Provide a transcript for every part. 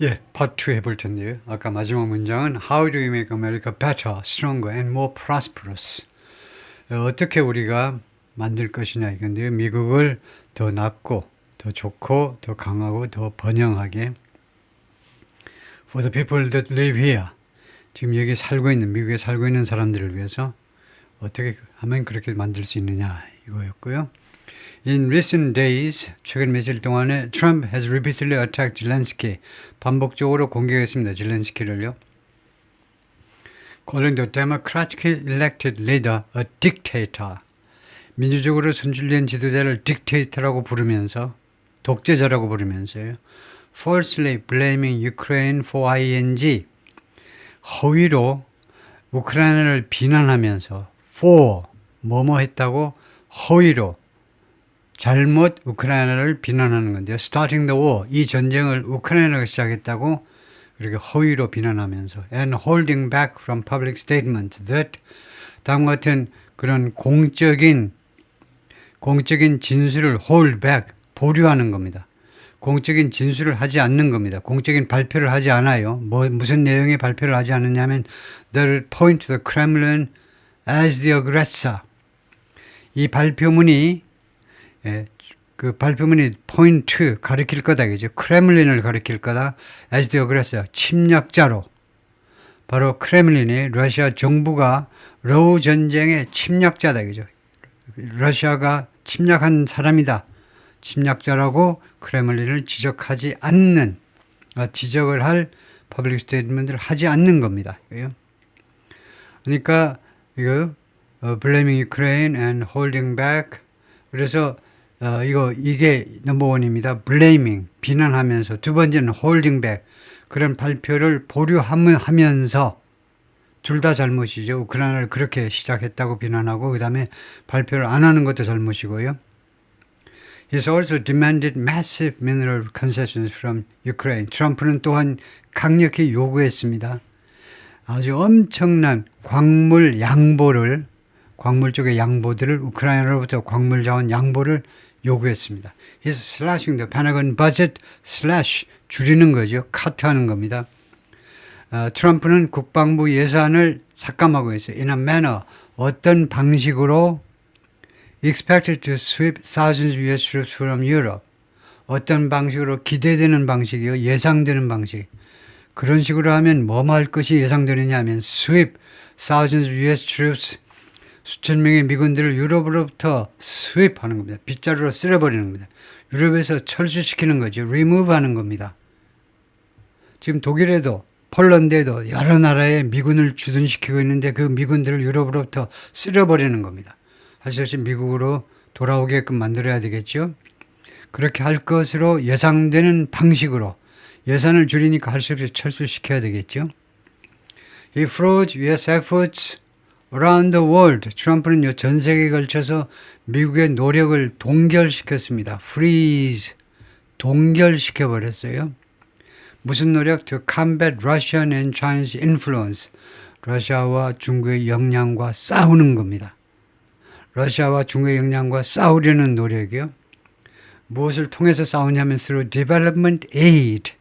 예, 파트 2 해볼 텐데요. 아까 마지막 문장은 How do we make America better, stronger and more prosperous? 어떻게 우리가 만들 것이냐 이건데요. 미국을 더 낫고, 더 좋고, 더 강하고, 더 번영하게 For the people that live here. 지금 여기 살고 있는, 미국에 살고 있는 사람들을 위해서 어떻게 하면 그렇게 만들 수 있느냐 이거였고요. In recent days, 최근 며칠 동안에 Trump has repeatedly attacked Zelensky. 반복적으로 공격했습니다. 젤렌스키를요. Calling the democratically elected leader a dictator. 민주적으로 선출된 지도자를 dictator라고 부르면서 독재자라고 부르면서요. Falsely blaming Ukraine for ING. 허위로 우크라이나를 비난하면서 for 뭐뭐 했다고 허위로 잘못 우크라이나를 비난하는 건데요. Starting the war, 이 전쟁을 우크라이나가 시작했다고 그렇게 허위로 비난하면서 and holding back from public statements that 다음과 같은 그런 공적인 진술을 hold back, 보류하는 겁니다. 공적인 진술을 하지 않는 겁니다. 공적인 발표를 하지 않아요. 무슨 내용의 발표를 하지 않느냐면 that point to the Kremlin as the aggressor. 이 발표문이 그 발표문이 포인트 가리킬 거다 그죠? 크렘린을 가리킬 거다. as the aggressor, 침략자로. 바로 크렘린이 러시아 정부가 러우 전쟁의 침략자다 그죠? 러시아가 침략한 사람이다. 침략자라고 크렘린을 지적하지 않는, 지적을 할 퍼블릭 스테이트먼트를 하지 않는 겁니다. 그러니까 이거 blaming Ukraine and holding back. 그래서 이게 넘버원입니다. blaming, 비난하면서. 두 번째는 holding back, 그런 발표를 보류하면서. 둘 다 잘못이죠. 우크라이나를 그렇게 시작했다고 비난하고 그 다음에 발표를 안 하는 것도 잘못이고요. He's also demanded massive mineral concessions from Ukraine. 트럼프는 또한 강력히 요구했습니다. 아주 엄청난 광물 쪽의 양보들을 우크라이나로부터 광물 자원 양보를 요구했습니다. He's slashing the Pentagon budget, slash 줄이는 거죠. 카트하는 겁니다. 트럼프는 국방부 예산을 삭감하고 있어요. In a manner, 어떤 방식으로 expected to sweep thousands of US troops from Europe. 어떤 방식으로 기대되는 방식이요. 예상되는 방식. 그런 식으로 하면 뭐뭐 할 것이 예상되느냐 하면 sweep thousands of US troops, 수천 명의 미군들을 유럽으로부터 sweep하는 겁니다. 빗자루로 쓸어버리는 겁니다. 유럽에서 철수시키는 거죠. remove 하는 겁니다. 지금 독일에도 폴란드에도 여러 나라에 미군을 주둔시키고 있는데 그 미군들을 유럽으로부터 쓸어버리는 겁니다. 할 수 없이 미국으로 돌아오게끔 만들어야 되겠죠. 그렇게 할 것으로 예상되는 방식으로 예산을 줄이니까 할 수 없이 철수시켜야 되겠죠. He froze US efforts around the world. 트럼프는 전 세계에 걸쳐서 미국의 노력을 동결시켰습니다. freeze, 동결시켜버렸어요. 무슨 노력? To combat Russian and Chinese influence. 러시아와 중국의 영향과 싸우는 겁니다. 러시아와 중국의 영향과 싸우려는 노력이요. 무엇을 통해서 싸우냐면 through development aid.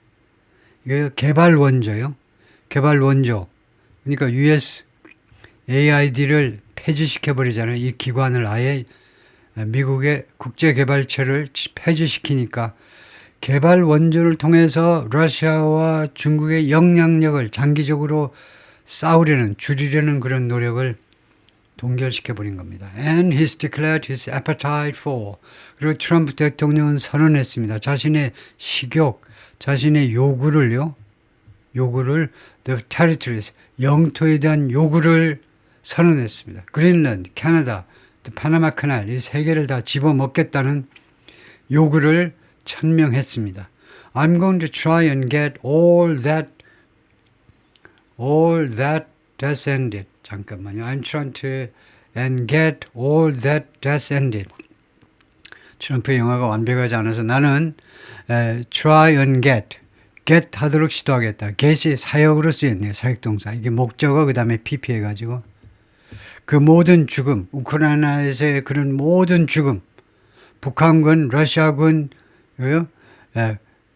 이거 개발 원조요. 개발 원조. 그러니까 USAID를 폐지시켜버리잖아요. 이 기관을 아예 미국의 국제개발처를 폐지시키니까 개발 원조를 통해서 러시아와 중국의 영향력을 장기적으로 싸우려는, 줄이려는 그런 노력을 동결시켜버린 겁니다. And he's declared his appetite for. 그리고 트럼프 대통령은 선언했습니다. 자신의 식욕, 자신의 요구를 the territories, 영토에 대한 요구를 선언했습니다. 그린란드, 캐나다, 파나마 카날, 이 세 개를 다 집어먹겠다는 요구를 천명했습니다. I'm going to try and get all that that's ended. 잠깐만요. I'm trying to and get all that that's ended. 트럼프의 영어가 완벽하지 않아서 나는 try and get 하도록 시도하겠다. get이 사역으로 쓰였네요. 사역동사. 이게 목적어 그 다음에 pp 해가지고 그 모든 죽음, 우크라이나에서의 그런 모든 죽음, 북한군, 러시아군,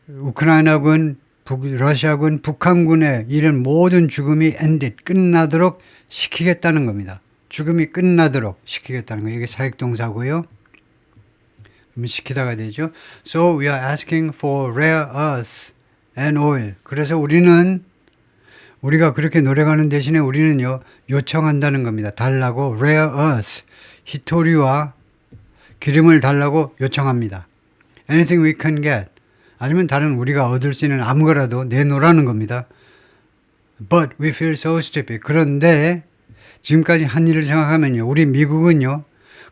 우크라이나군, 러시아군, 북한군의 이런 모든 죽음이 ended, 끝나도록 시키겠다는 겁니다. 죽음이 끝나도록 시키겠다는 거예요. 이게 사역동사고요. 그러면 시키다가 되죠. So we are asking for rare earth and oil. 그래서 우리가 그렇게 노력하는 대신에 우리는요, 요청한다는 겁니다. 달라고 rare earth, 희토리와 기름을 달라고 요청합니다. Anything we can get. 아니면 다른 우리가 얻을 수 있는 아무거라도 내놓으라는 겁니다. But we feel so stupid. 그런데 지금까지 한 일을 생각하면요, 우리 미국은요,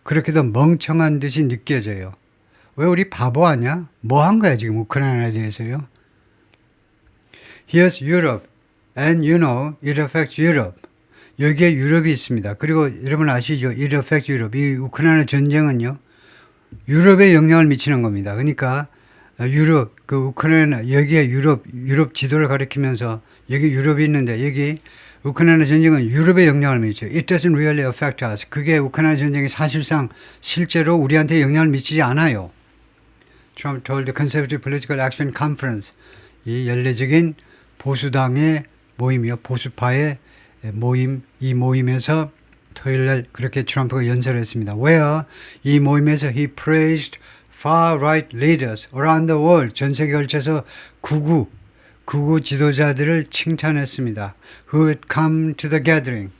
그렇게도 멍청한 듯이 느껴져요. 왜 우리 바보 아니야? 뭐 한 거야 지금 우크라이나에 대해서요? Here's Europe, and you know it affects Europe. 여기에 유럽이 있습니다. 그리고 여러분 아시죠? It affects Europe. 이 우크라이나 전쟁은요, 유럽에 영향을 미치는 겁니다. 그러니까 유럽, 그 우크라이나, 여기에 유럽 지도를 가리키면서 여기 유럽이 있는데 여기 우크라이나 전쟁은 유럽에 영향을 미쳐요. It doesn't really affect us. 그게 우크라이나 전쟁이 사실상 실제로 우리한테 영향을 미치지 않아요. Trump told the Conservative Political Action Conference. 이 연례적인 보수당의 모임이요. 보수파의 모임, 이 모임에서 토요일날 그렇게 트럼프가 연설을 했습니다. Where 이 모임에서 he praised far-right leaders around the world. 전 세계 걸쳐서 극우 지도자들을 칭찬했습니다. Who had come to the gathering.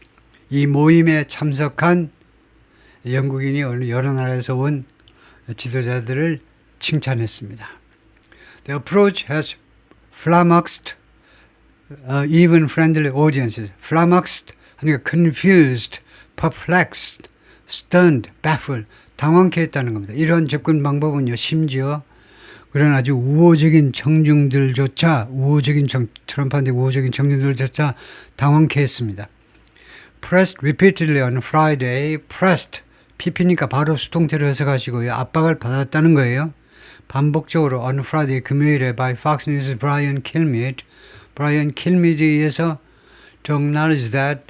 이 모임에 참석한 영국인이 여러 나라에서 온 지도자들을 칭찬했습니다. The approach has flummoxed even friendly audiences. Flummoxed 하니까 confused, perplexed, stunned, baffled, 당황케 했다는 겁니다. 이런 접근 방법은요, 심지어 그런 아주 우호적인 청중들조차, 트럼프한테 우호적인 청중들조차 당황케 했습니다. Pressed repeatedly on Friday, pressed, PP니까 바로 수동태로 해석하시고요. 압박을 받았다는 거예요. 반복적으로 on Friday, 금요일에 by Fox News' Brian Kilmeade에 의해서 to acknowledge that,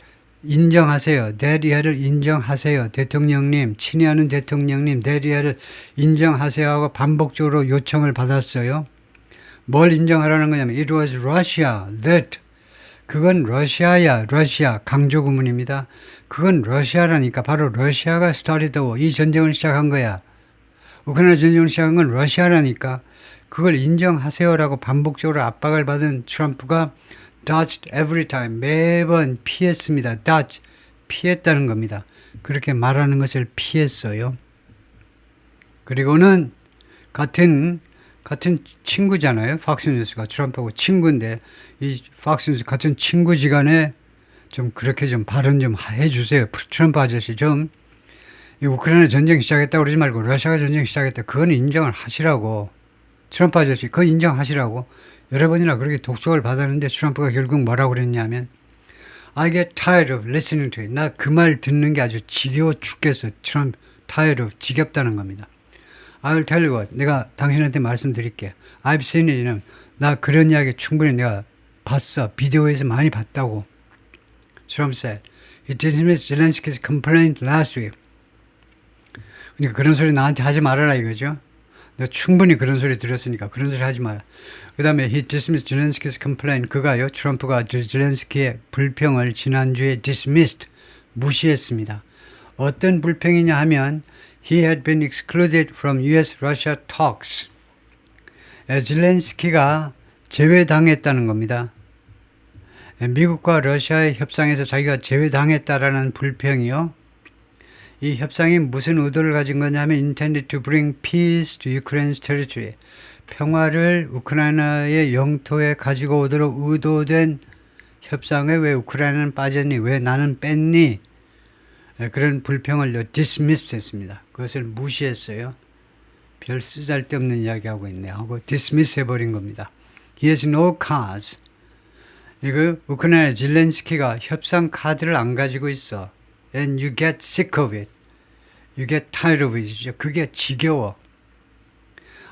인정하세요. 대리아를 인정하세요. 대통령님, 친애하는 대통령님, 대리아를 인정하세요 하고 반복적으로 요청을 받았어요. 뭘 인정하라는 거냐면 It was Russia that, 그건 러시아야, 러시아, 강조 구문입니다. 그건 러시아라니까, 바로 러시아가 started the war, 이 전쟁을 시작한 거야. 우크라이나 전쟁을 시작한 건 러시아라니까 그걸 인정하세요라고 반복적으로 압박을 받은 트럼프가 dodged every time, 매번 피했습니다. dodge, 피했다는 겁니다. 그렇게 말하는 것을 피했어요. 그리고는 같은 친구잖아요. 팍스뉴스가 트럼프하고 친구인데 이 팍스뉴스 같은 친구지간에 좀 그렇게 좀 발언 좀 해주세요. 트럼프 아저씨 좀 이 우크라이나 전쟁 시작했다고 그러지 말고 러시아가 전쟁 시작했다. 그건 인정을 하시라고. 트럼프 아저씨 그거 인정하시라고. 여러 번이나 그렇게 독촉을 받았는데 트럼프가 결국 뭐라고 그랬냐면 I get tired of listening to it. 나 그 말 듣는 게 아주 지겨워 죽겠어. 트럼프 tired of, 지겹다는 겁니다. I'll tell you what. 내가 당신한테 말씀드릴게. I've seen it. 나 그런 이야기 충분히 내가 봤어. 비디오에서 많이 봤다고. Trump said. He dismissed Zelensky's complaint last week. 그러니까 그런 소리 나한테 하지 말아라 이거죠. 내가 충분히 그런 소리 들었으니까 그런 소리 하지 마라. 그 다음에 he dismissed Zelensky's complaint. 그가요. 트럼프가 젤렌스키의 불평을 지난주에 dismissed, 무시했습니다. 어떤 불평이냐 하면 he had been excluded from US-Russia talks. 젤렌스키가 제외당했다는 겁니다. 미국과 러시아의 협상에서 자기가 제외당했다라는 불평이요. 이 협상이 무슨 의도를 가진 거냐면 intended to bring peace to Ukraine's territory. 평화를 우크라이나의 영토에 가지고 오도록 의도된 협상에 왜 우크라이나는 빠졌니? 왜 나는 뺐니? 그런 불평을 dismiss 했습니다. 그것을 무시했어요. 별 쓰잘데없는 이야기하고 있네요. 하고 dismiss 해버린 겁니다. He has no cards. 이거 우크라이나 젤렌스키가 협상 카드를 안 가지고 있어. And you get sick of it. You get tired of it. 그게 지겨워.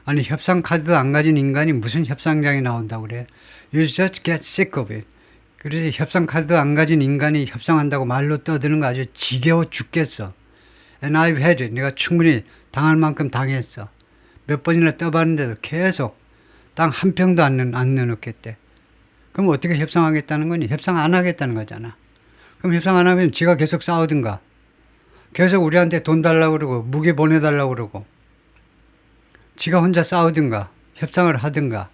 아니 협상 카드도 안 가진 인간이 무슨 협상장에 나온다고 그래. You just get sick of it. 그래서 협상 카드도 안 가진 인간이 협상한다고 말로 떠드는 거 아주 지겨워 죽겠어. And I've had it. 내가 충분히 당할 만큼 당했어. 몇 번이나 떠봤는데도 계속 땅 한 평도 안 내놓겠대. 그럼 어떻게 협상하겠다는 거니? 협상 안 하겠다는 거잖아. 그럼 협상 안 하면 지가 계속 싸우든가. 계속 우리한테 돈 달라고 그러고 무기 보내달라고 그러고 지가 혼자 싸우든가 협상을 하든가.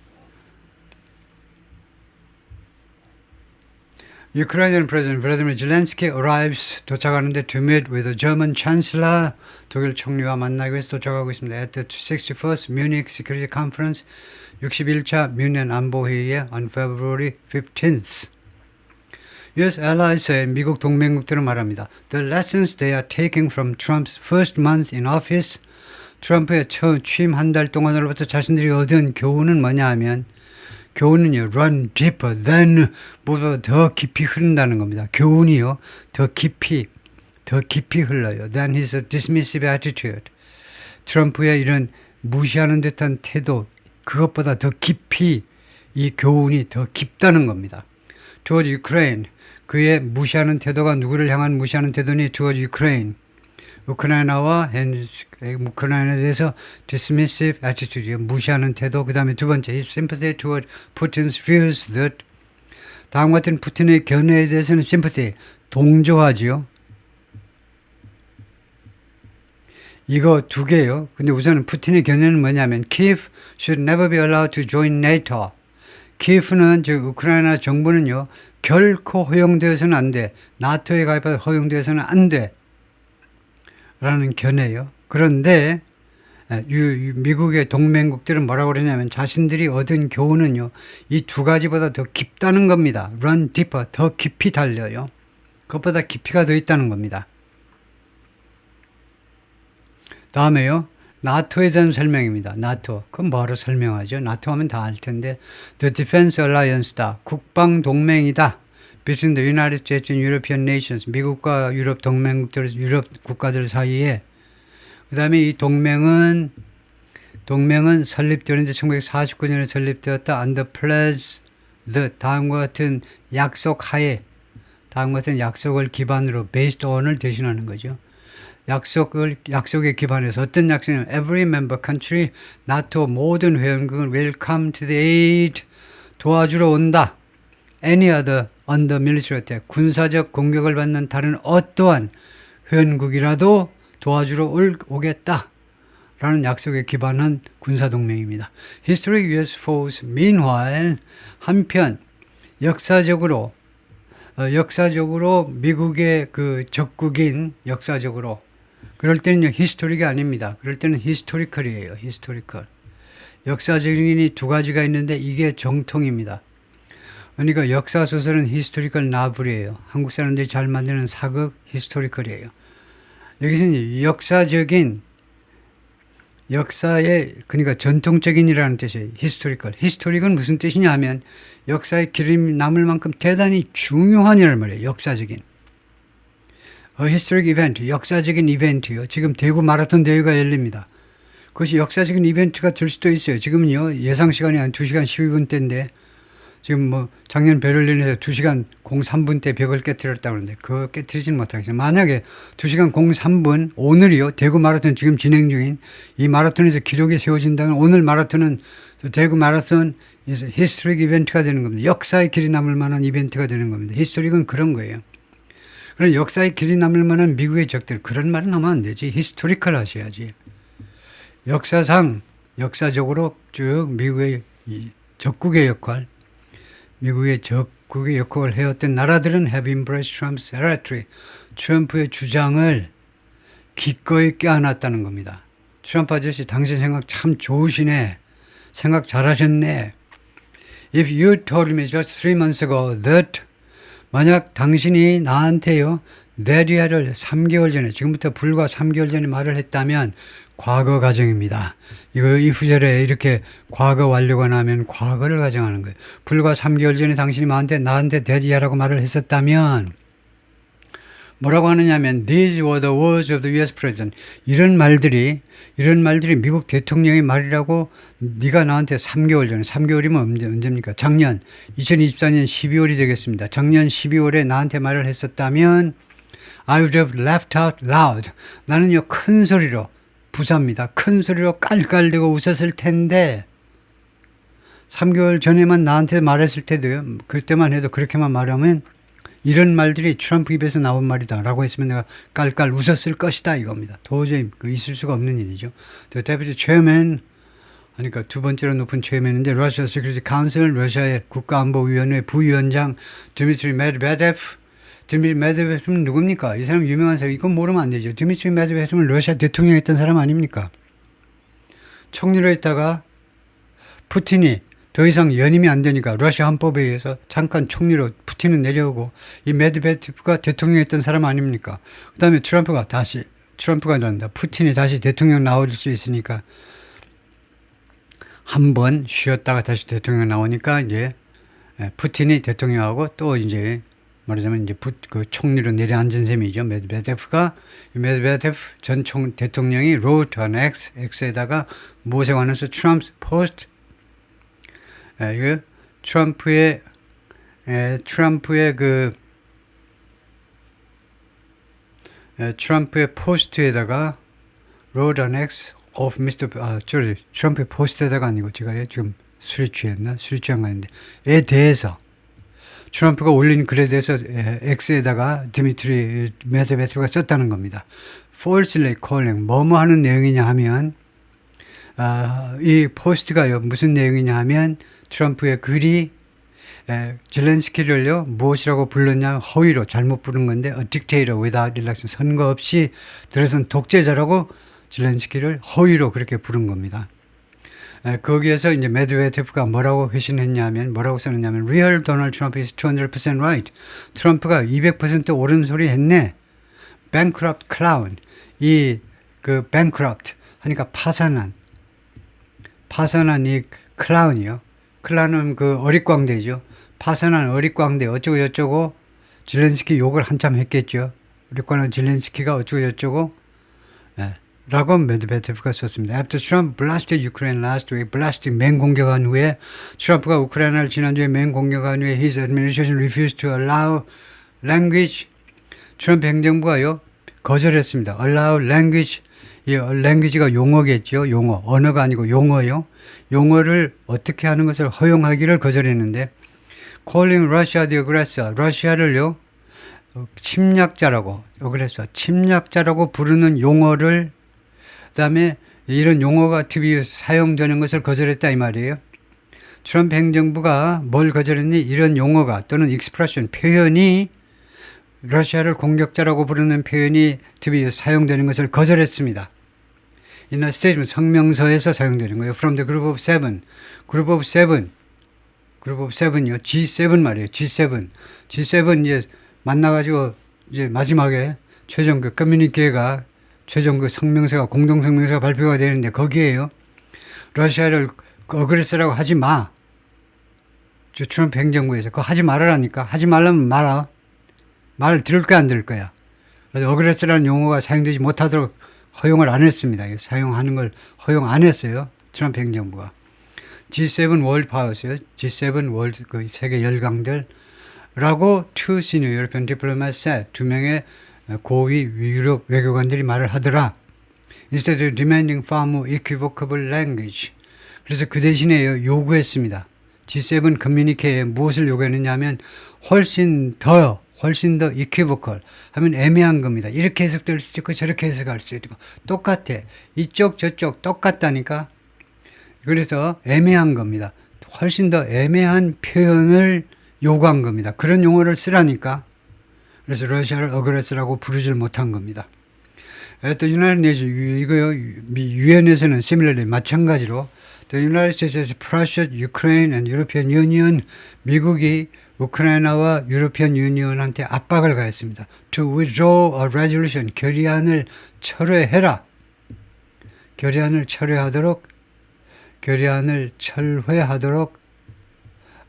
Ukrainian President Vladimir Zelensky arrives 도착하는데 to meet with the German Chancellor 독일 총리와 만나기 위해서 도착하고 있습니다. At the 61st Munich Security Conference 61차 뮌헨 안보회의에 on February 15th. US allies say 미국 동맹국들은 말합니다. The lessons they are taking from Trump's first month in office 트럼프의 처음 취임 한 달 동안으로부터 자신들이 얻은 교훈은 뭐냐 하면 교훈은요, run deeper than 보다 더 깊이 흐른다는 겁니다. 교훈이요, 더 깊이 흘러요. than his dismissive attitude. 트럼프의 이런 무시하는 듯한 태도, 그것보다 더 깊이 이 교훈이 더 깊다는 겁니다. toward Ukraine. 그의 무시하는 태도가 누구를 향한 무시하는 태도니 toward Ukraine. 우크라이나에 대해서 dismissive attitude, 무시하는 태도. 그 다음에 두 번째, his sympathy toward Putin's views that 다음 같은 푸틴의 견해에 대해서는 sympathy, 동조하지요. 이거 두 개요. 근데 우선은 푸틴의 견해는 뭐냐면 Kiev should never be allowed to join NATO. 키예프는 즉 우크라이나 정부는요 결코 허용되어서는 안 돼. 나토에 가입해서 허용되어서는 안 돼. 라는 견해요. 그런데 미국의 동맹국들은 뭐라고 그러냐면 자신들이 얻은 교훈은요. 이 두 가지보다 더 깊다는 겁니다. run deeper, 더 깊이 달려요. 그것보다 깊이가 더 있다는 겁니다. 다음에요. 나토에 대한 설명입니다. 나토. 그럼 뭐하러 설명하죠? 나토 하면 다 알 텐데 The Defense Alliance다. 국방동맹이다. Between the United States and European nations. 미국과 유럽 동맹국들, 유럽 국가들 사이에. 그 다음에 이 동맹은 설립되었는데 1949년에 설립되었다. Under pledge, 다음과 같은 약속하에, 다음과 같은 약속을 기반으로 based on을 대신하는 거죠. 약속에 기반해서 어떤 약속이냐면 Every member country, 나토 모든 회원국은 welcome to the aid, 도와주러 온다. Any other under military attack, 군사적 공격을 받는 다른 어떠한 회원국이라도 도와주러 오겠다. 라는 약속에 기반한 군사동맹입니다. Historic US foes, meanwhile, 한편 역사적으로 미국의 그 적국인 역사적으로 그럴 때는요 히스토릭이 아닙니다. 그럴 때는 히스토리컬이에요. 히스토리컬. 역사적인이 두 가지가 있는데 이게 정통입니다. 그러니까 역사소설은 히스토리컬 나블이에요. 한국 사람들이 잘 만드는 사극 히스토리컬이에요. 여기서는 역사의 그러니까 전통적인이라는 뜻이에요. 히스토리컬. 히스토릭은 무슨 뜻이냐 하면 역사의 기름이 남을 만큼 대단히 중요한이란 말이에요. 역사적인. historic event, 역사적인 이벤트요. 지금 대구 마라톤 대회가 열립니다. 그것이 역사적인 이벤트가 될 수도 있어요. 지금은요 예상 시간이 한 2시간 12분대인데 지금 뭐 작년 베를린에서 2시간 03분대 벽을 깨트렸다고 하는데 그거 깨트리지는 못하겠어요. 만약에 2시간 03분 오늘이요 대구 마라톤 지금 진행 중인 이 마라톤에서 기록이 세워진다면 오늘 마라톤은 대구 마라톤 히스토릭 이벤트가 되는 겁니다. 역사의 길이 남을 만한 이벤트가 되는 겁니다. 히스토릭은 그런 거예요. 그런 역사의 길이 남을 만한 미국의 적들 그런 말은 하면 안 되지. 히스토리컬 하셔야지. 역사적으로 쭉 미국의 적국의 역할 미국의 적국의 역할을 해왔던 나라들은 have embraced Trump's rhetoric. 트럼프의 주장을 기꺼이 껴안았다는 겁니다. 트럼프 아저씨 당신 생각 참 좋으시네. 생각 잘하셨네. If you told me just 3 months ago that 만약 당신이 나한테요 that 3개월 전에 지금부터 불과 3개월 전에 말을 했다면 과거 가정입니다. 이거 if절에 이렇게 과거 완료가 나면 과거를 가정하는 거예요. 불과 3개월 전에 당신이 나한테 대리하라고 말을 했었다면 뭐라고 하느냐면 These were the words of the US President. 이런 말들이 미국 대통령의 말이라고 네가 나한테 3개월 전에 3개월이면 언제입니까? 작년 2024년 12월이 되겠습니다. 작년 12월에 나한테 말을 했었다면 I would have laughed out loud. 나는요 큰 소리로 부사입니다. 큰 소리로 깔깔대고 웃었을 텐데 3개월 전에만 나한테 말했을 때도요. 그때만 해도 그렇게만 말하면 이런 말들이 트럼프 입에서 나온 말이다 라고 했으면 내가 깔깔 웃었을 것이다 이겁니다. 도저히 있을 수가 없는 일이죠. The deputy chairman 하니까 두 번째로 높은 체어맨인데 러시아 시큐리티 카운슬 러시아의 국가안보위원회 부위원장 드미트리 메드베데프. 드미트리 메드베데프는 누굽니까? 이 사람 유명한 사람. 이건 모르면 안 되죠. 드미트리 메드베데프는 러시아 대통령이었던 사람 아닙니까? 총리로 했다가 푸틴이 더 이상 연임이 안 되니까 러시아 헌법에 의해서 잠깐 총리로 푸틴은 내려오고 이 메드베데프가 대통령이었던 사람 아닙니까? 그 다음에 트럼프가 난다. 푸틴이 다시 대통령 나올 수 있으니까 한 번 쉬었다가 다시 대통령 나오니까 이제 푸틴이 대통령하고 또 이제 말하자면 이제 그 총리로 내려앉은 셈이죠. 메드베데프가 메드베데프 전 대통령이 wrote on X에다가 무엇에 관해서 Trump's post 이거 트럼프의 포스트에다가 wrote on X of Mr. 트럼프의 포스트에다가 아니고 제가 지금 술이 취한 거 아닌데 에 대해서 트럼프가 올린 글에 대해서 X에다가 드미트리 메드베데프가 썼다는 겁니다. falsely calling 뭐뭐 하는 내용이냐 하면 이 포스트가요 무슨 내용이냐 하면 트럼프의 글이 젤렌스키를요 무엇이라고 불렀냐 허위로 잘못 부른 건데 a dictator without election 선거 없이 들어선 독재자라고 젤렌스키를 허위로 그렇게 부른 겁니다. 거기에서 이제 메드베데프가 뭐라고 회신했냐면 뭐라고 썼느냐면 real Donald Trump is 200% right. 트럼프가 200% 옳은 소리 했네. bankrupt clown. 이 그 bankrupt 하니까 파산한 이 클라운이요. 클라운은 그 어릿광대죠. 파산한 어릿광대 어쩌고 저쩌고 젤렌스키 욕을 한참 했겠죠. 어릿광한 젤렌스키가 어쩌고 저쩌고 라고 메드베데프가 썼습니다. After Trump blasted Ukraine last week, blasted 맹공격한 후에 트럼프가 우크라이나를 지난주에 맹공격한 후에 his administration refused to allow language. 트럼프 행정부가요 거절했습니다. allow language. 이 language가 용어겠죠. 용어. 언어가 아니고 용어요. 용어를 어떻게 하는 것을 허용하기를 거절했는데 calling Russia the aggressor. 러시아를요 침략자라고 부르는 용어를 그다음에 이런 용어가 TV 사용되는 것을 거절했다 이 말이에요. 트럼프 행정부가 뭘 거절했니? 이런 용어가 또는 expression 표현이 러시아를 공격자라고 부르는 표현이 TV에 사용되는 것을 거절했습니다. In a statement 성명서에서 사용되는 거예요. From the group of seven. group of seven이요. G7 말이에요. G7 이제 만나가지고 이제 마지막에 최종 그 커뮤니케가 최종 그 성명서가 공동 성명서가 발표가 되는데 거기에요. 러시아를 어그레서라고 하지 마. 저 트럼프 행정부에서 그거 하지 말아라니까. 하지 말라면 말아. 말을 들을 거야 안 들을 거야. 그래서 어그레서라는 용어가 사용되지 못하도록 허용을 안 했습니다. 사용하는 걸 허용 안 했어요. 트럼프 행정부가. G7 월드 파워스요. G7 월드 그 세계 열강들라고 two senior European diplomats said. 두 명의 고위 유럽 외교관들이 말을 하더라. Instead of demanding far more equivocal language. 그래서 그 대신에 요구했습니다. G7 커뮤니케에 무엇을 요구했느냐 하면 훨씬 더 equivocal 하면 애매한 겁니다. 이렇게 해석될 수도 있고 저렇게 해석할 수도 있고 똑같아. 이쪽 저쪽 똑같다니까. 그래서 애매한 겁니다. 훨씬 더 애매한 표현을 요구한 겁니다. 그런 용어를 쓰라니까. 그래서 러시아를 어그레서라고 부르질 못한 겁니다. 또 United Nations 이거요 유엔에서는 similarly 마찬가지로 The United States, Russia, Ukraine and European Union 미국이 우크라이나와 유로피언 유니언한테 압박을 가했습니다. To withdraw a resolution 결의안을 철회하도록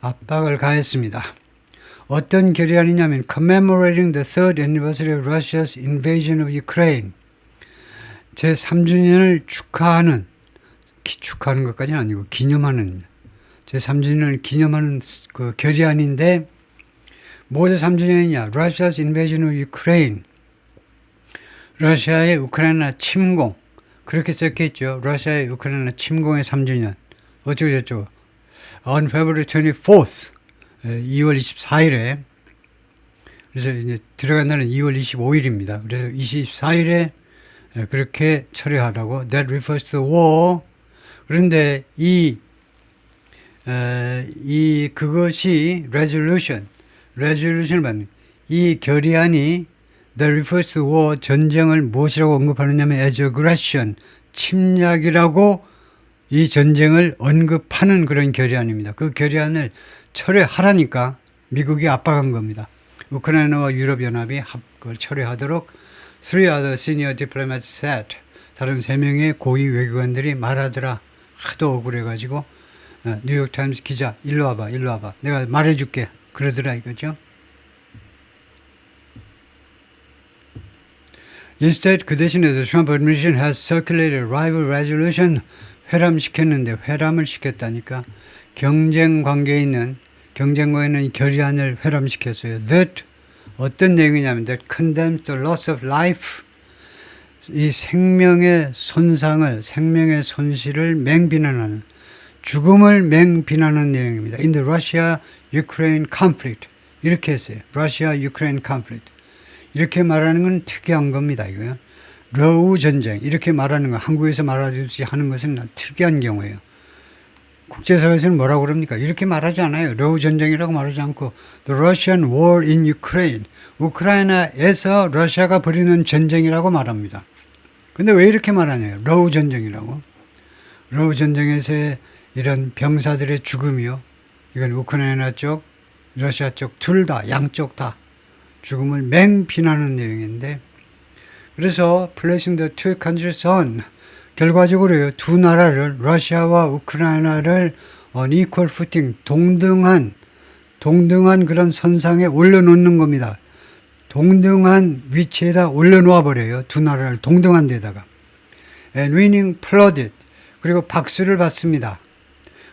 압박을 가했습니다. 어떤 결의안이냐면 commemorating the third anniversary of Russia's invasion of Ukraine. 제3주년을 축하하는 것까지는 아니고 기념하는 제3주년을 기념하는 그 결의안인데 뭐가 제3주년이냐? Russia's invasion of Ukraine. 러시아의 우크라이나 침공. 그렇게 썼겠죠. 러시아의 우크라이나 침공의 3주년. 어쩌고 저쩌고. on February 24th, 2월 24일에, 그래서 이제 들어간 날은 2월 25일입니다. 그래서 24일에 그렇게 처리하라고. That refers to the war. 그런데 그것이 resolution을 받는 이 결의안이 that refers to war, 전쟁을 무엇이라고 언급하느냐면 as aggression, 침략이라고 이 전쟁을 언급하는 그런 결의안입니다. 그 결의안을 철회하라니까 미국이 압박한 겁니다. 우크라이나와 유럽연합이 그걸 철회하도록 three other senior diplomats said. 다른 3명의 고위 외교관들이 말하더라. 하도 억울해가지고 뉴욕타임스 기자 일로 와봐. 내가 말해줄게. 그러더라 이거죠. Instead, 그 대신에 the Trump administration has circulated rival resolution. 회람시켰는데 회람을 시켰다니까 경쟁 관계에 있는 결의안을 회람시켰어요. That 어떤 내용이냐면 that condemns the loss of life. 이 생명의 손실을 맹비난하는 죽음을 맹비난하는 내용입니다. In the Russia-Ukraine conflict 이렇게 했어요. Russia-Ukraine conflict 이렇게 말하는 건 특이한 겁니다. 이거요. 러우 전쟁 이렇게 말하는 거 한국에서 말하듯이 하는 것은 특이한 경우예요. 국제사회에서는 뭐라고 그럽니까? 이렇게 말하지 않아요. 러우 전쟁이라고 말하지 않고 The Russian War in Ukraine 우크라이나에서 러시아가 벌이는 전쟁이라고 말합니다. 근데 왜 이렇게 말하냐요? 러우 전쟁이라고. 러우 전쟁에서의 이런 병사들의 죽음이요. 이건 우크라이나 쪽, 러시아 쪽 둘 다, 양쪽 다 죽음을 맹비난하는 내용인데 그래서 placing the two countries on 결과적으로요. 두 나라를 러시아와 우크라이나를 on equal footing 동등한 그런 선상에 올려놓는 겁니다. 동등한 위치에다 올려놓아 버려요. 두 나라를 동등한 데다가. And winning applauded. 그리고 박수를 받습니다.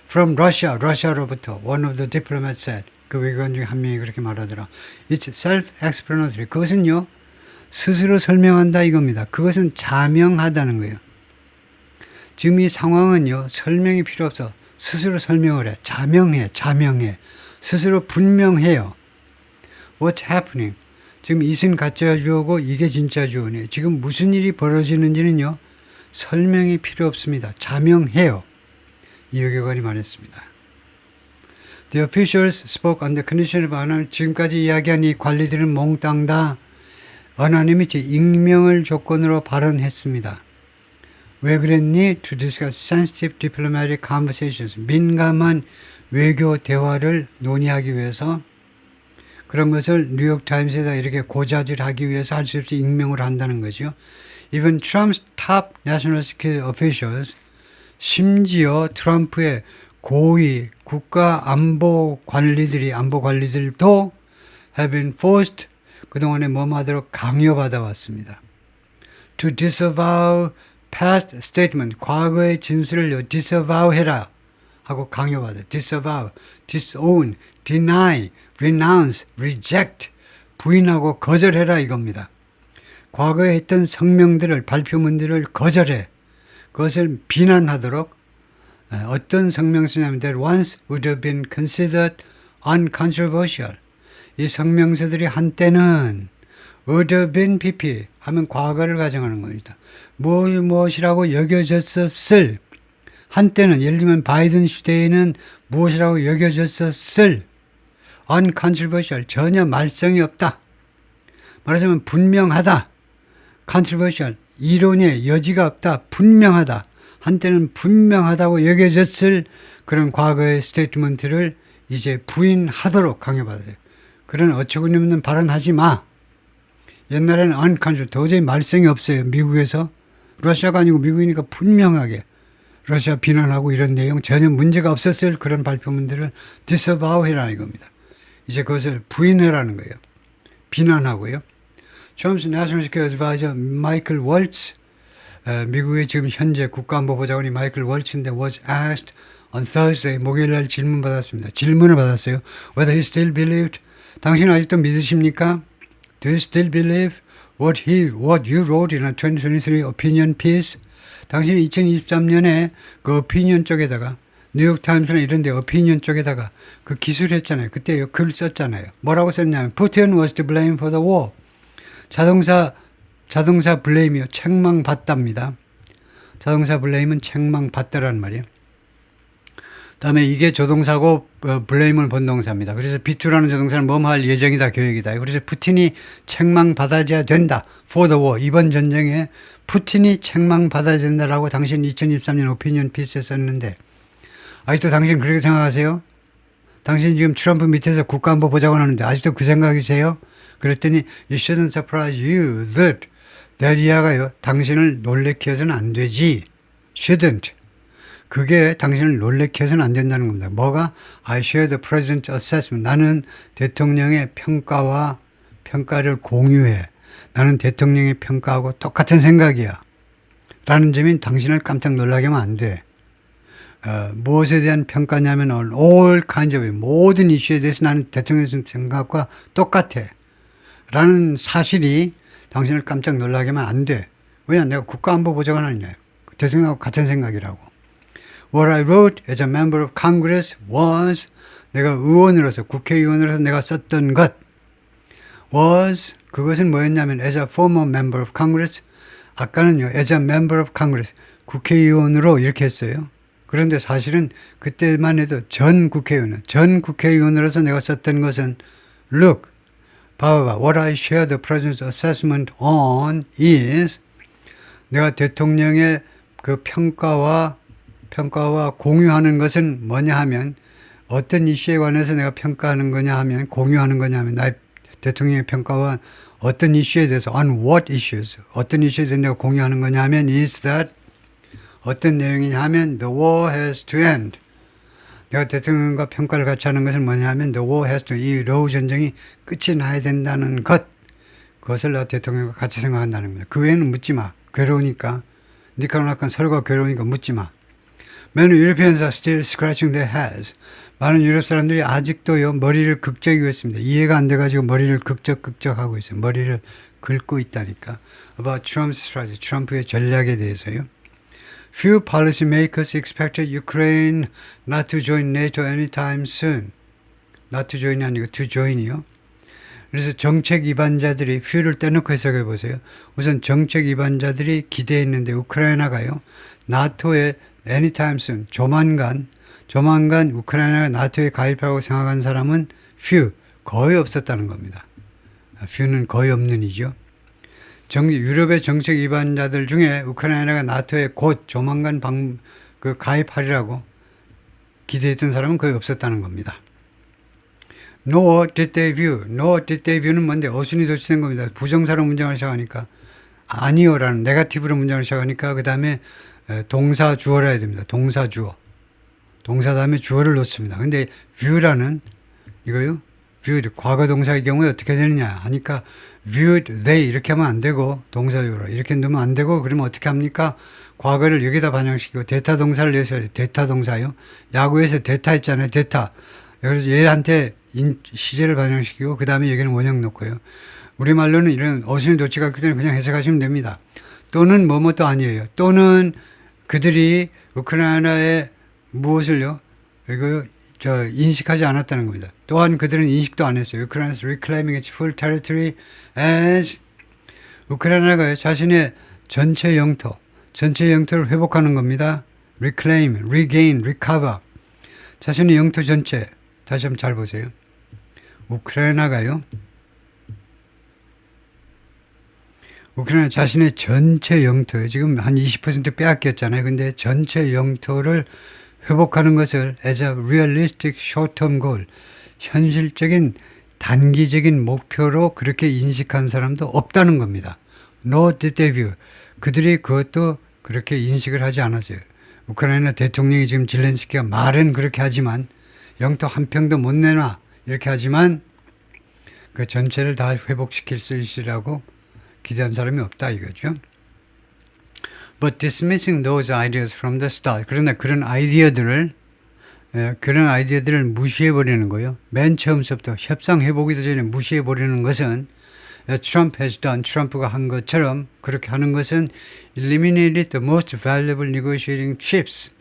From Russia, 러시아로부터 one of the diplomats said. 그 외교관 중에 한 명이 그렇게 말하더라. It's self-explanatory. 그것은요. 스스로 설명한다 이겁니다. 그것은 자명하다는 거예요. 지금 이 상황은요. 설명이 필요 없어. 스스로 설명을 해. 자명해. 스스로 분명해요. What's happening? 지금 이것은 가짜 주어고 이게 진짜 주어네요. 지금 무슨 일이 벌어지는지는요. 설명이 필요 없습니다. 자명해요. 이 외교관이 말했습니다. The officials spoke on the condition of honor. 지금까지 이야기한 이 관리들은 몽땅 다 anonymity, 익명을 조건으로 발언했습니다. 왜 그랬니? To discuss sensitive diplomatic conversations. 민감한 외교 대화를 논의하기 위해서 그런 것을 뉴욕타임스에다 이렇게 고자질하기 위해서 할 수 없이 익명으로 한다는 거죠. Even Trump's top national security officials, 심지어 트럼프의 고위 국가 안보 관리들도 have been forced, 그동안에 뭐하도록 강요받아 왔습니다. To disavow past statement, 과거의 진술을 disavow 해라 하고 강요받아. disavow, disown, deny, renounce, reject, 부인하고 거절해라 이겁니다. 과거에 했던 성명들을, 발표문들을 거절해. 그것을 비난하도록 어떤 성명서냐면 that once would have been considered uncontroversial. 이 성명서들이 한때는 would have been PP 하면 과거를 가정하는 겁니다. 무엇이라고 여겨졌었을 한때는 예를 들면 바이든 시대에는 무엇이라고 여겨졌었을 uncontroversial 전혀 말썽이 없다. 말하자면 분명하다. controversial 이론의 여지가 없다. 분명하다. 한때는 분명하다고 여겨졌을 그런 과거의 스테이트먼트를 이제 부인하도록 강요받아요. 그런 어처구니없는 발언하지 마. 옛날에는 uncontroversial 도저히 말썽이 없어요. 미국에서. 러시아가 아니고 미국이니까 분명하게 러시아 비난하고 이런 내용 전혀 문제가 없었을 그런 발표문들을 disavow 해라 이겁니다. 이제 그것을 부인해라는 거예요. 비난하고요. 트럼프 내셔널 시큐리티 어드바이저 마이클 월츠 미국의 지금 현재 국가안보보좌관이 마이클 월츠인데 was asked on Thursday 목요일 날 질문을 받았어요. Whether he still believed 당신은 아직도 믿으십니까? Do you still believe what you wrote in a 2023 opinion piece? 당신이 2023년에 그 opinion 쪽에다가 뉴욕타임스나 이런 데 오피니언 쪽에다가 그 기술했잖아요. 그때 글 썼잖아요. 뭐라고 썼냐면 Putin was to blame for the war. 자동차 블레임이요. 책망받답니다. 자동차 블레임은 책망받다라는 말이에요. 다음에 이게 조동사고 블레임은 본동사입니다. 그래서 B2라는 조동사는 뭐뭐 할 예정이다, 계획이다. 그래서 푸틴이 책망받아야 된다. For the war. 이번 전쟁에 푸틴이 책망받아야 된다라고 당신 2023년 오피니언 피스에 썼는데 아직도 당신 그렇게 생각하세요? 당신 지금 트럼프 밑에서 국가안보 보좌관 하는데 아직도 그 생각이세요? 그랬더니 It shouldn't surprise you that 이하가요. 당신을 놀래켜 해서는 안 되지. Shouldn't. 그게 당신을 놀래켜 해서는 안 된다는 겁니다. 뭐가? I share the president's assessment. 나는 대통령의 평가를 공유해. 나는 대통령의 평가하고 똑같은 생각이야. 라는 점이 당신을 깜짝 놀라게 하면 안 돼. 무엇에 대한 평가냐면 all kinds of 모든 이슈에 대해서 나는 대통령의 생각과 똑같아. 라는 사실이 당신을 깜짝 놀라게 하면 안 돼. 왜냐? 내가 국가안보보좌관 아니냐. 대통령하고 같은 생각이라고. What I wrote as a member of Congress was 내가 의원으로서 국회의원으로서 내가 썼던 것 was 그것은 뭐였냐면 as a former member of Congress 아까는요 as a member of Congress 국회의원으로 이렇게 했어요. 그런데 사실은 그때만 해도 전 국회의원으로서 내가 썼던 것은 look 봐봐 what I share the president's assessment on is 내가 대통령의 그 평가와 공유하는 것은 뭐냐 하면 어떤 이슈에 관해서 내가 평가하는 거냐 하면 공유하는 거냐 하면 나의 대통령의 평가와 어떤 이슈에 대해서 on what issues 어떤 이슈에 대해서 내가 공유하는 거냐 하면 is that 어떤 내용이냐 하면 the war has to end 내가 대통령과 평가를 같이 하는 것은 뭐냐 하면 the war has to 이 러우 전쟁이 끝이 나야 된다는 그것을 내가 대통령과 같이 생각한다는 거야. 그 외에는 묻지 마. 괴로우니까 니카노라칸 서로가 괴로우니까 묻지 마. Many Europeans are still scratching their heads. 많은 유럽 사람들이 아직도요 머리를 극적이고 있습니다. 이해가 안 돼가지고 머리를 극적하고 있어요. 머리를 긁고 있다니까. About Trump's strategy, 트럼프의 전략에 대해서요. Few policymakers expected Ukraine not to join NATO anytime soon. Not to join이 아니고 to join이요. 그래서 정책 위반자들이 few를 떼놓고 해석해 보세요. 우선 정책 위반자들이 기대했는데 우크라이나가요. 나토에 anytime soon, 조만간 우크라이나가 나토에 가입하고 생각한 사람은 few, 거의 없었다는 겁니다. few는 거의 없는 이죠. 유럽의 정책 위반자들 중에 우크라이나가 나토에 곧 조만간 가입하리라고 기대했던 사람은 거의 없었다는 겁니다. Nor did they view는 뭔데? 어순이 도치된 겁니다. 부정사로 문장을 시작하니까 아니요라는 네거티브로 문장을 시작하니까 그 다음에 동사 주어라 해야 됩니다. 동사 주어. 동사 다음에 주어를 놓습니다. 근데 view라는 이거요. viewed 과거 동사의 경우에 어떻게 되느냐 하니까 viewed they 이렇게 하면 안 되고 동사 주어라 이렇게 넣으면 안 되고 그러면 어떻게 합니까? 과거를 여기다 반영시키고 대타 동사를 내셔야 돼요. 대타 동사요. 야구에서 대타 있잖아요. 대타. 그래서 얘한테 시제를 반영시키고 그 다음에 여기는 원형 놓고요. 우리말로는 이런 어순이 도치가 없기 때문에 그냥 해석하시면 됩니다. 또는 뭐뭐도 아니에요. 또는 그들이 우크라이나에 무엇을요? 이거 인식하지 않았다는 겁니다. 또한 그들은 인식도 안 했어요. Ukraine's reclaiming its full territory as 우크라이나가 자신의 전체 영토를 회복하는 겁니다. reclaim, regain, recover. 자신의 영토 전체. 다시 한번 잘 보세요. 우크라이나 자신의 전체 영토에 지금 한 20% 빼앗겼잖아요. 근데 전체 영토를 회복하는 것을 as a realistic short-term goal, 현실적인 단기적인 목표로 그렇게 인식한 사람도 없다는 겁니다. No did they view. 그들이 그것도 그렇게 인식을 하지 않았어요. 우크라이나 대통령이 지금 zel렌스키가 말은 그렇게 하지만 영토 한 평도 못 내놔 이렇게 하지만 그 전체를 다 회복시킬 수 있으라고 기대한 사람이 없다 이거죠. But dismissing those ideas from the start. 그러나 그런 아이디어들을 무시해버리는 거예요. 맨 처음부터 협상해보기도 전에 무시해버리는 것은 Trump has done, 트럼프가 한 것처럼 그렇게 하는 것은 eliminated the most valuable negotiating chips.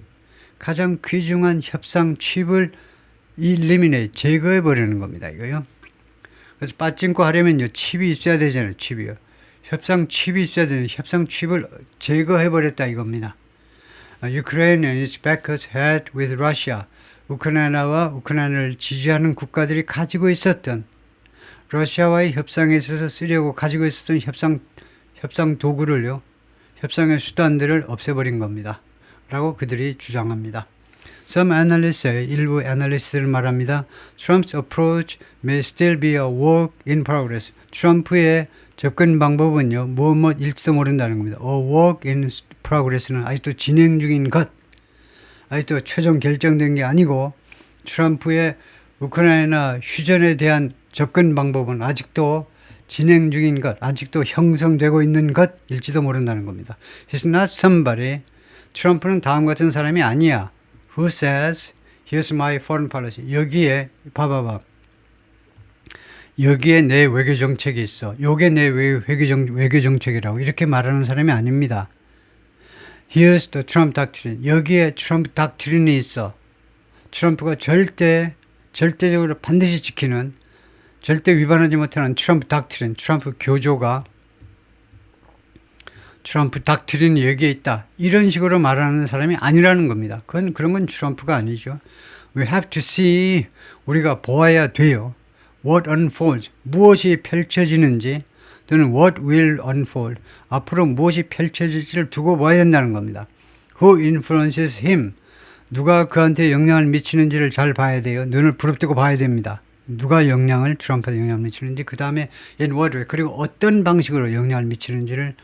가장 귀중한 협상 칩을 eliminate, 제거해 버리는 겁니다. 이거요. 그래서 빠찡코 하려면요, 칩이 있어야 되잖아요. 칩이요. 협상 칩이 있어야 되는 협상 칩을 제거해 버렸다 이겁니다. Ukraine and its backers had with Russia, 우크라이나와 우크라이나를 지지하는 국가들이 가지고 있었던 러시아와의 협상에 있어서 쓰려고 가지고 있었던 협상 도구를요, 협상의 수단들을 없애버린 겁니다. 라고 그들이 주장합니다. Some analysts, 일부 애널리스트를 말합니다. Trump's approach may still be a work in progress. 트럼프의 접근 방법은요, 무엇일지도 모른다는 겁니다. A work in progress는 아직도 진행 중인 것, 아직도 최종 결정된 게 아니고, 트럼프의 우크라이나 휴전에 대한 접근 방법은 아직도 진행 중인 것, 아직도 형성되고 있는 것일지도 모른다는 겁니다. He's not somebody. 트럼프는 다음 같은 사람이 아니야. Who says, here's my foreign policy. 여기에, 봐봐봐. 여기에 내 외교 정책이 있어. 요게 내 외교 정책이라고. 이렇게 말하는 사람이 아닙니다. Here's the Trump doctrine. 여기에 트럼프 닥트린이 있어. 트럼프가 절대적으로 반드시 지키는, 절대 위반하지 못하는 트럼프 닥트린, 트럼프 교조가, 트럼프 닥트린이 여기에 있다. 이런 식으로 말하는 사람이 아니라는 겁니다. 그런 건 트럼프가 아니죠. We have to see, 우리가 보아야 돼요. What unfolds, 무엇이 펼쳐지는지, 또는 what will unfold, 앞으로 무엇이 펼쳐질지를 두고 봐야 된다는 겁니다. Who influences him, 누가 그한테 영향을 미치는지를 잘 봐야 돼요. 눈을 부릅뜨고 봐야 됩니다. 누가 트럼프한테 영향을 미치는지, 그 다음에 in what way, 그리고 어떤 방식으로 영향을 미치는지를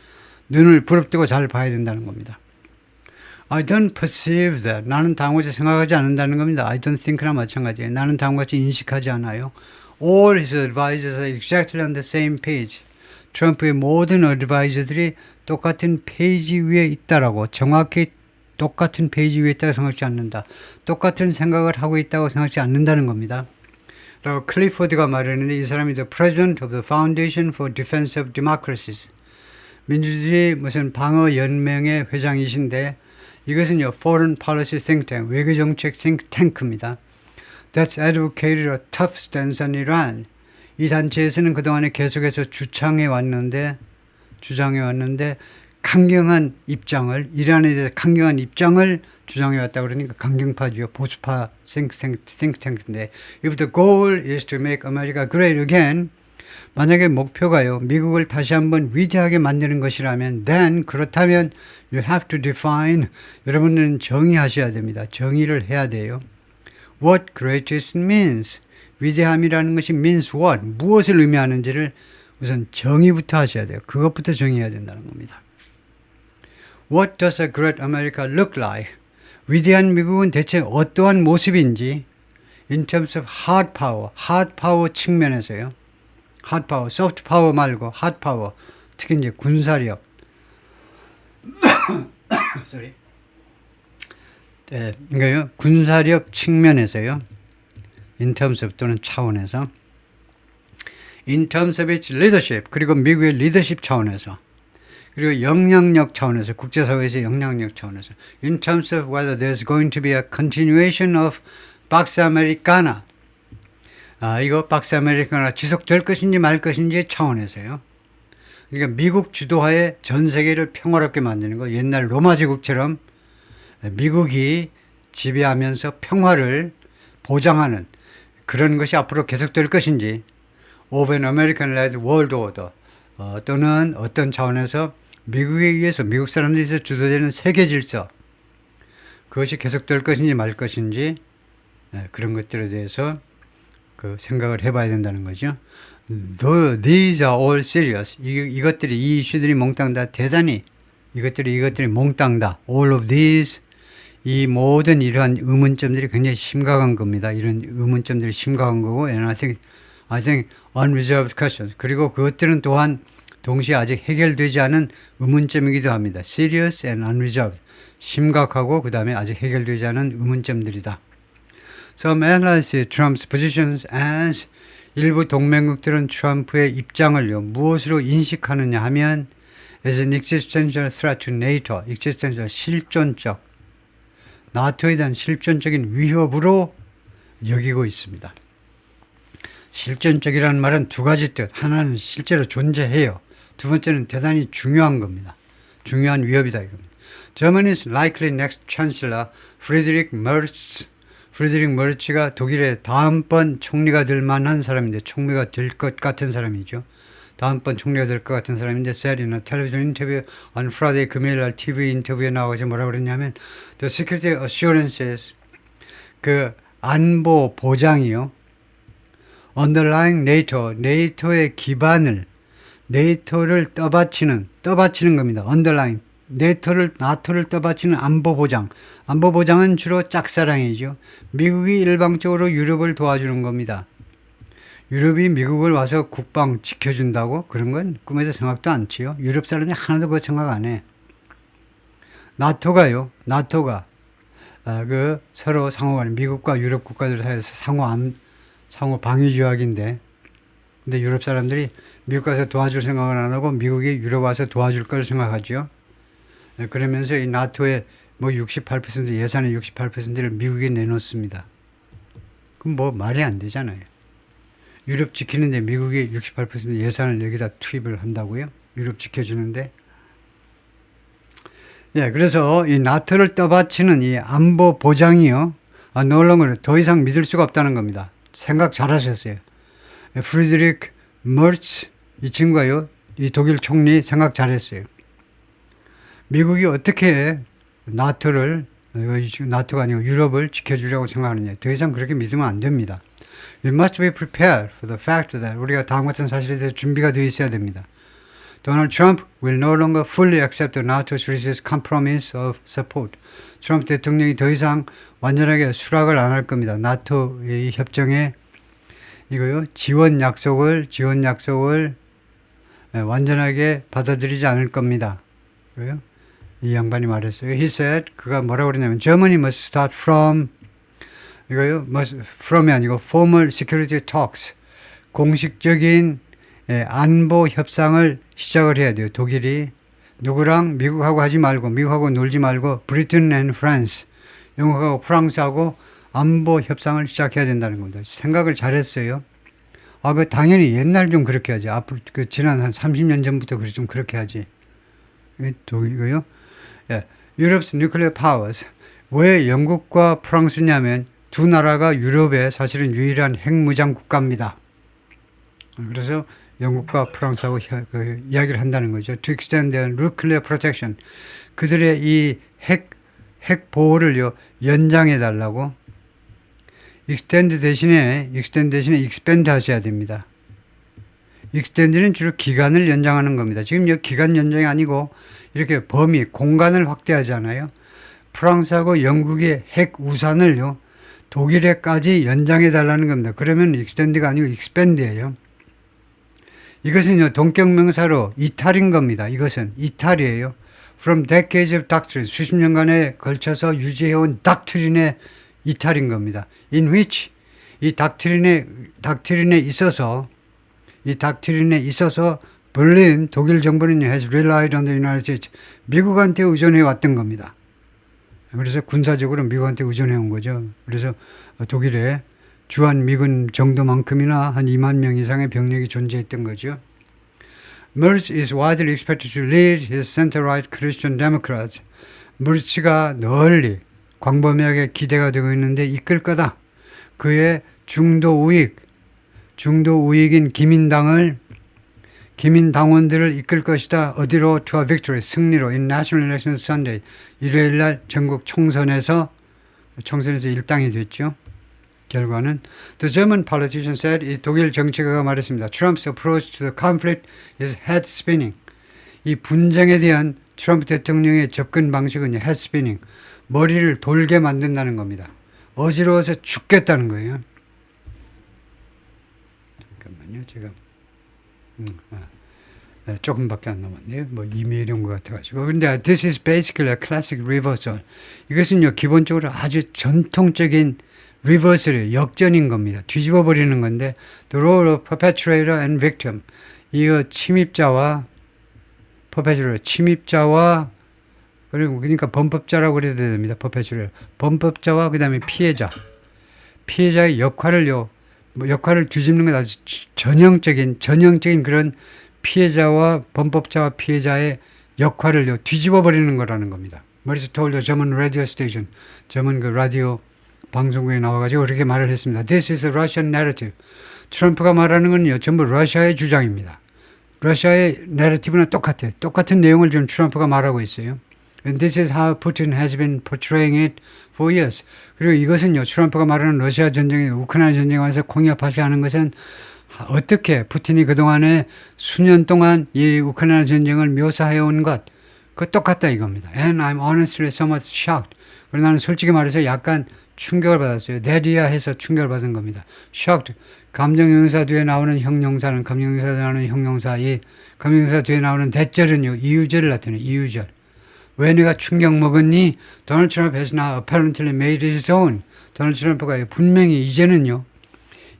눈을 부릅뜨고 잘 봐야 된다는 겁니다. I don't perceive that. 나는 다음같이 생각하지 않는다는 겁니다. I don't think나 마찬가지예요. 나는 다음같이 인식하지 않아요. All his advisors are exactly on the same page. 트럼프의 모든 어드바이저들이 똑같은 페이지 위에 있다라고, 정확히 똑같은 페이지 위에 있다고 생각하지 않는다. 똑같은 생각을 하고 있다고 생각하지 않는다는 겁니다. 라고 클리포드가 말했는데, 이 사람이 the president of the Foundation for Defense of Democracies. 민주주의 무슨 방어 연맹의 회장이신데, 이것은요, Foreign Policy Think Tank, 외교정책 think tank입니다. That's advocated a tough stance on Iran. 이 단체에서는 그동안에 계속해서 주장해 왔는데, 강경한 입장을, 이란에 대해서 강경한 입장을 주장해 왔다 그러니까 강경파죠. 보수파 think tank인데, if the goal is to make America great again, 만약에 목표가요, 미국을 다시 한번 위대하게 만드는 것이라면, then, 그렇다면, you have to define, 여러분은 정의하셔야 됩니다. 정의를 해야 돼요. What greatest means, 위대함이라는 것이 means what, 무엇을 의미하는지를 우선 정의부터 하셔야 돼요. 그것부터 정의해야 된다는 겁니다. What does a great America look like? 위대한 미국은 대체 어떠한 모습인지, in terms of hard power 측면에서요. hard power, soft power 말고 hard power, 특히 이제 군사력. sorry. 네, 그러니까요, 군사력 측면에서요. in terms of 또는 차원에서, in terms of its leadership, 그리고 미국의 리더십 차원에서, 그리고 영향력 차원에서, 국제사회에서 영향력 차원에서, in terms of whether there's going to be a continuation of Pax Americana, 이거 박스 아메리카나 지속될 것인지 말 것인지 차원에서요. 그러니까 미국 주도하에 전 세계를 평화롭게 만드는 거, 옛날 로마 제국처럼 미국이 지배하면서 평화를 보장하는 그런 것이 앞으로 계속될 것인지, of an American-led world order, 또는 어떤 차원에서 미국에 의해서, 미국 사람들에 의해서 주도되는 세계 질서, 그것이 계속될 것인지 말 것인지, 그런 것들에 대해서 그 생각을 해봐야 된다는 거죠. These are all serious. 이 이슈들이 몽땅 다 대단히, 이것들이 몽땅 다, all of these, 이 모든 이러한 의문점들이 굉장히 심각한 겁니다. 이런 의문점들이 심각한 거고, and I think unresolved questions. 그리고 그것들은 또한 동시에 아직 해결되지 않은 의문점이기도 합니다. Serious and unresolved. 심각하고 그 다음에 아직 해결되지 않은 의문점들이다. Some analysts see Trump's positions as, 일부 동맹국들은 트럼프의 입장을요, 무엇으로 인식하느냐 하면, as an existential threat to NATO, existential, 실존적, 나토에 대한 실존적인 위협으로 여기고 있습니다. 실존적이라는 말은 두 가지 뜻. 하나는 실제로 존재해요. 두 번째는 대단히 중요한 겁니다. 중요한 위협이다 이겁니다. Germany's likely next chancellor Friedrich Merz. 프리드릭 머르츠가 독일의 다음번 총리가 될 만한 사람인데, 총리가 될 것 같은 사람이죠. 다음번 총리가 될 것 같은 사람인데, said in a television interview on Friday, 금요일 날 TV 인터뷰에 나와서 뭐라고 그랬냐면, the security assurances, 그 안보 보장이요. underlying NATO, 네이토의 기반을, 네이토를 떠받치는 겁니다. underlying. 나토를 떠받치는 안보보장. 안보보장은 주로 짝사랑이죠. 미국이 일방적으로 유럽을 도와주는 겁니다. 유럽이 미국을 와서 국방 지켜준다고? 그런 건 꿈에도 생각도 안 치요. 유럽 사람이 하나도 그거 생각 안 해. 나토가 그 서로 상호간에 미국과 유럽 국가들 사이에서 상호 방위 조약인데, 근데 유럽 사람들이 미국 가서 도와줄 생각은 안 하고 미국이 유럽 와서 도와줄 걸 생각하죠. 그러면서 이 나토의 뭐 68% 예산의 68%를 미국이 내놓습니다. 그럼 뭐 말이 안 되잖아요. 유럽 지키는데 미국이 68% 예산을 여기다 투입을 한다고요? 유럽 지켜주는데. 예, 그래서 이 나토를 떠받치는 이 안보 보장이요. no longer 더 이상 믿을 수가 없다는 겁니다. 생각 잘 하셨어요. 프리드릭 머츠 이 친구가요. 이 독일 총리 생각 잘했어요. 미국이 어떻게 나토가 아니고 유럽을 지켜주려고 생각하느냐. 더 이상 그렇게 믿으면 안 됩니다. We must be prepared for the fact that 우리가 다음 같은 사실에 대해서 준비가 되어 있어야 됩니다. Donald Trump will no longer fully accept the NATO's recent compromise of support. 트럼프 대통령이 더 이상 완전하게 수락을 안 할 겁니다. 나토의 협정에 이거요. 지원 약속을 완전하게 받아들이지 않을 겁니다. 그래요? 이 양반이 말했어요. He said, 그가 뭐라고 그러냐면 Germany must start from from이 아니고 formal security talks, 공식적인 안보 협상을 시작을 해야 돼요. 독일이 누구랑 미국하고 하지 말고, 미국하고 놀지 말고 Britain and France, 영국하고 프랑스하고 안보 협상을 시작해야 된다는 겁니다. 생각을 잘했어요. 그 당연히 옛날 좀 그렇게 하지. 앞으로 지난 한 30년 전부터 좀 그렇게 하지. 독일이고요. Europe's nuclear powers. 왜 영국과 프랑스냐면 두 나라가 유럽의 사실은 유일한 핵무장 국가입니다. 그래서 영국과 프랑스하고 이야기를 한다는 거죠. To extend their nuclear protection. 그들의 이 핵 보호를 연장해 달라고. extend 대신에 expand 하셔야 됩니다. extend는 주로 기간을 연장하는 겁니다. 지금 여기 기간 연장이 아니고 이렇게 범위, 공간을 확대하잖아요. 프랑스하고 영국의 핵 우산을요, 독일에까지 연장해 달라는 겁니다. 그러면 extend가 아니고 expand예요. 이것은요, 동격명사로 이탈인 겁니다. 이것은 이탈이에요. From decades of doctrine, 수십 년간에 걸쳐서 유지해온 닥트린의 이탈인 겁니다. In which 이 닥트린에 있어서 berlin 독일 정부는 has relied on the United States, 미국한테 의존해 왔던 겁니다. 그래서 군사적으로 미국한테 의존해 온 거죠. 그래서 독일에 주한 미군 정도만큼이나 한 2만 명 이상의 병력이 존재했던 거죠. Merz is widely expected to lead his center-right Christian Democrats. 머츠가 널리 광범위하게 기대가 되고 있는데 이끌 거다. 그의 중도 우익인 기민당원들을 이끌 것이다. 어디로? To a victory, 승리로. In National Election Sunday, 일요일 날 전국 총선에서 일당이 됐죠. 결과는 The German politician said, 이 독일 정치가가 말했습니다. Trump's approach to the conflict is head spinning. 이 분쟁에 대한 트럼프 대통령의 접근 방식은 head spinning, 머리를 돌게 만든다는 겁니다. 어지러워서 죽겠다는 거예요. 잠깐만요, 제가 조금밖에 안 남았네요. 뭐 이메일 온 것 같아가지고. 근데 this is basically a classic reversal. 이것은요, 기본적으로 아주 전통적인 리버설이에요. 역전인 겁니다. 뒤집어 버리는 건데, the role of perpetrator and victim. 이거 침입자와 그리고 그러니까 범법자라고 그래도 됩니다. 퍼페츄얼. 범법자와 그다음에 피해자. 피해자의 역할을요. 뭐 역할을 뒤집는 건 아주 전형적인 그런 피해자와 범법자와 피해자의 역할을요. 뒤집어 버리는 거라는 겁니다. 머리스 톨더 전문 라디오 스테이션, 전문 그 라디오 방송국에 나와가지고 그렇게 말을 했습니다. This is a Russian narrative. 트럼프가 말하는 건요. 전부 러시아의 주장입니다. 러시아의 내러티브는 똑같아요. 똑같은 내용을 지금 트럼프가 말하고 있어요. And this is how Putin has been portraying it for years. 그리고 이것은요. 트럼프가 말하는 러시아 전쟁에 우크라이나 전쟁에 와서 공약하시하는 것은 어떻게 푸틴이 그동안에 수년 동안 이 우크라이나 전쟁을 묘사해온 것, 그 똑같다 이겁니다. And I'm honestly somewhat shocked. 그리고 나는 솔직히 말해서 약간 충격을 받았어요. 대리야 해서 충격을 받은 겁니다. shocked. 감정형용사 뒤에 나오는 형용사는 감정형용사 뒤에 나오는 형용사, 이 감정형용사 뒤에 나오는 대절은요. 이유절을 나타내요. 이유절. 왜 내가 충격 먹었니? 도널드 트럼프 has now apparently made it his own. 도널드 트럼프가 분명히 이제는요.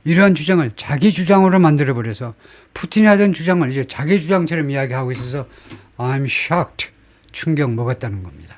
이러한 주장을 자기 주장으로 만들어버려서 푸틴이 하던 주장을 이제 자기 주장처럼 이야기하고 있어서 I'm shocked. 충격 먹었다는 겁니다.